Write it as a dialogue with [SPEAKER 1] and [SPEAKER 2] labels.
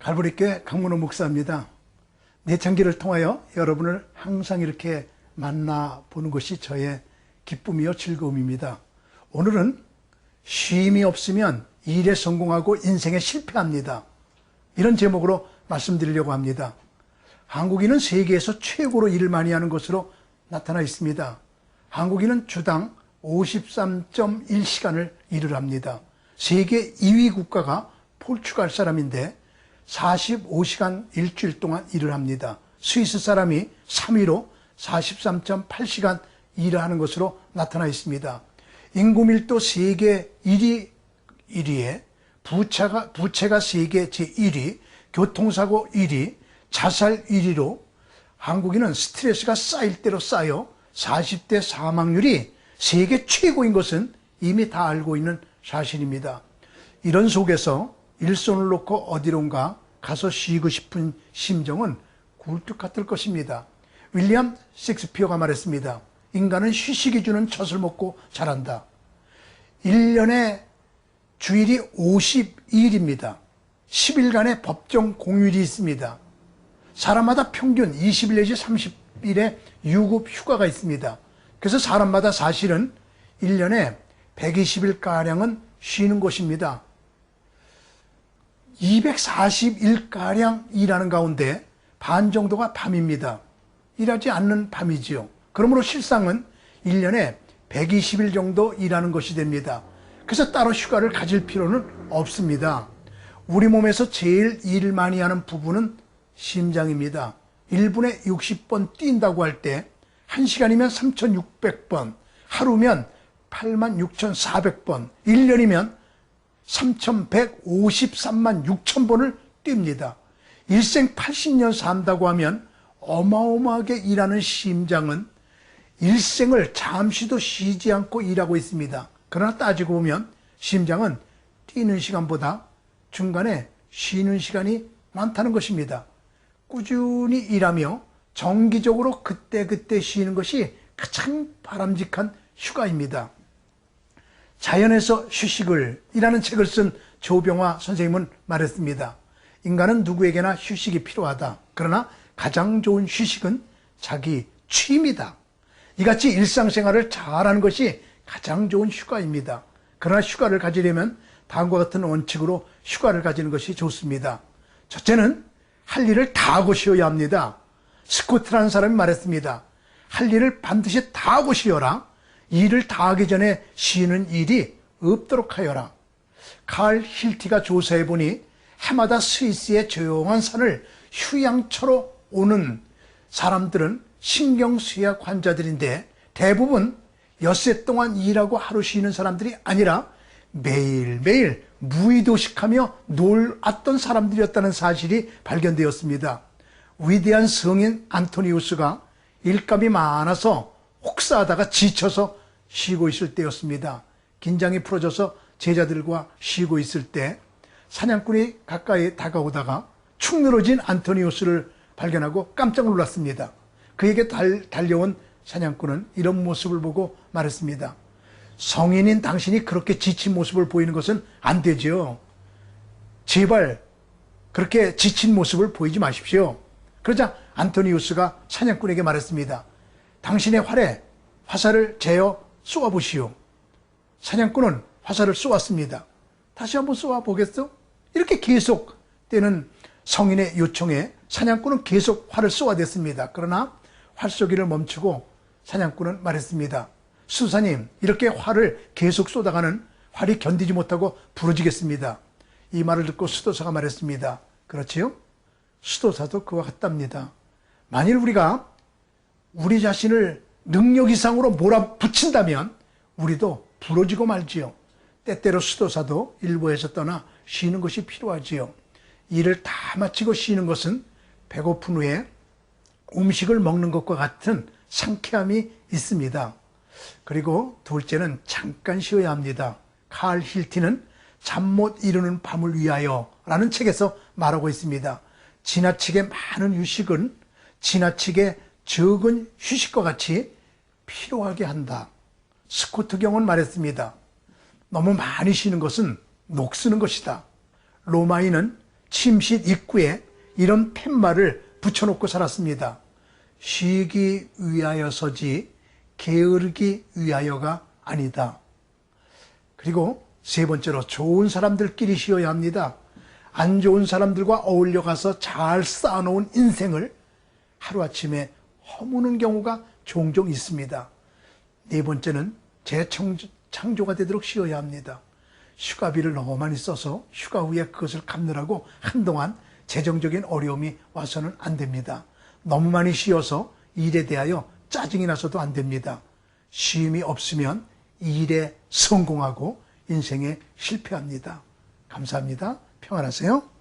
[SPEAKER 1] 갈보리교회 강문호 목사입니다. 내창기를 통하여 여러분을 항상 이렇게 만나보는 것이 저의 기쁨이요 즐거움입니다. 오늘은 쉼이 없으면 일에 성공하고 인생에 실패합니다. 이런 제목으로 말씀드리려고 합니다. 한국인은 세계에서 최고로 일을 많이 하는 것으로 나타나 있습니다. 한국인은 주당 53.1시간을 일을 합니다. 세계 2위 국가가 포르투갈 사람인데 45시간 일주일 동안 일을 합니다. 스위스 사람이 3위로 43.8시간 일을 하는 것으로 나타나 있습니다. 인구 밀도 세계 1위에 부채가 세계 제1위, 교통사고 1위, 자살 1위로 한국인은 스트레스가 쌓일 대로 쌓여 40대 사망률이 세계 최고인 것은 이미 다 알고 있는 사실입니다. 이런 속에서 일손을 놓고 어디론가 가서 쉬고 싶은 심정은 굴뚝 같을 것입니다. 윌리엄 셰익스피어가 말했습니다. 인간은 휴식이 주는 젖을 먹고 자란다. 1년에 주일이 52일입니다. 10일간의 법정 공휴일이 있습니다. 사람마다 평균 20일 내지 30일의 유급 휴가가 있습니다. 그래서 사람마다 사실은 1년에 120일가량은 쉬는 것입니다. 240일가량 일하는 가운데 반 정도가 밤입니다. 일하지 않는 밤이지요. 그러므로 실상은 1년에 120일 정도 일하는 것이 됩니다. 그래서 따로 휴가를 가질 필요는 없습니다. 우리 몸에서 제일 일을 많이 하는 부분은 심장입니다. 1분에 60번 뛴다고 할 때 1시간이면 3,600번, 하루면 86,400번, 1년이면 3,153만 6천 번을 뜁니다. 일생 80년 산다고 하면 어마어마하게 일하는 심장은 일생을 잠시도 쉬지 않고 일하고 있습니다. 그러나 따지고 보면 심장은 뛰는 시간보다 중간에 쉬는 시간이 많다는 것입니다. 꾸준히 일하며 정기적으로 그때그때 쉬는 것이 가장 바람직한 휴가입니다. 자연에서 휴식을 이라는 책을 쓴 조병화 선생님은 말했습니다. 인간은 누구에게나 휴식이 필요하다. 그러나 가장 좋은 휴식은 자기 취미다. 이같이 일상생활을 잘하는 것이 가장 좋은 휴가입니다. 그러나 휴가를 가지려면 다음과 같은 원칙으로 휴가를 가지는 것이 좋습니다. 첫째는 할 일을 다 하고 쉬어야 합니다. 스코트라는 사람이 말했습니다. 할 일을 반드시 다 하고 쉬어라. 일을 다 하기 전에 쉬는 일이 없도록 하여라. 칼 힐티가 조사해보니 해마다 스위스의 조용한 산을 휴양처로 오는 사람들은 신경쇠약 환자들인데 대부분 엿새 동안 일하고 하루 쉬는 사람들이 아니라 매일매일 무의도식하며 놀았던 사람들이었다는 사실이 발견되었습니다. 위대한 성인 안토니우스가 일감이 많아서 혹사하다가 지쳐서 쉬고 있을 때였습니다. 긴장이 풀어져서 제자들과 쉬고 있을 때 사냥꾼이 가까이 다가오다가 축 늘어진 안토니우스를 발견하고 깜짝 놀랐습니다. 그에게 달려온 사냥꾼은 이런 모습을 보고 말했습니다. 성인인 당신이 그렇게 지친 모습을 보이는 것은 안 되죠. 제발 그렇게 지친 모습을 보이지 마십시오. 그러자 안토니우스가 사냥꾼에게 말했습니다. 당신의 활에 화살을 재어 쏘아보시오. 사냥꾼은 화살을 쏘았습니다. 다시 한번 쏘아보겠어? 이렇게 계속되는 성인의 요청에 사냥꾼은 계속 활을 쏘아댔습니다. 그러나 활쏘기를 멈추고 사냥꾼은 말했습니다. 수사님, 이렇게 활을 계속 쏘다가는 활이 견디지 못하고 부러지겠습니다. 이 말을 듣고 수도사가 말했습니다. 그렇지요? 수도사도 그와 같답니다. 만일 우리가 우리 자신을 능력 이상으로 몰아붙인다면 우리도 부러지고 말지요. 때때로 수도사도 일부에서 떠나 쉬는 것이 필요하지요. 일을 다 마치고 쉬는 것은 배고픈 후에 음식을 먹는 것과 같은 상쾌함이 있습니다. 그리고 둘째는 잠깐 쉬어야 합니다. 칼 힐티는 잠 못 이루는 밤을 위하여 라는 책에서 말하고 있습니다. 지나치게 많은 휴식은 지나치게 적은 휴식과 같이 필요하게 한다. 스코트 경은 말했습니다. 너무 많이 쉬는 것은 녹쓰는 것이다. 로마인은 침실 입구에 이런 팻말을 붙여놓고 살았습니다. 쉬기 위하여서지 게으르기 위하여가 아니다. 그리고 세 번째로 좋은 사람들끼리 쉬어야 합니다. 안 좋은 사람들과 어울려가서 잘 쌓아놓은 인생을 하루아침에 허무는 경우가 종종 있습니다. 네 번째는 재창조가 되도록 쉬어야 합니다. 휴가비를 너무 많이 써서 휴가 후에 그것을 갚느라고 한동안 재정적인 어려움이 와서는 안 됩니다. 너무 많이 쉬어서 일에 대하여 짜증이 나서도 안 됩니다. 쉼이 없으면 일에 성공하고 인생에 실패합니다. 감사합니다. 평안하세요.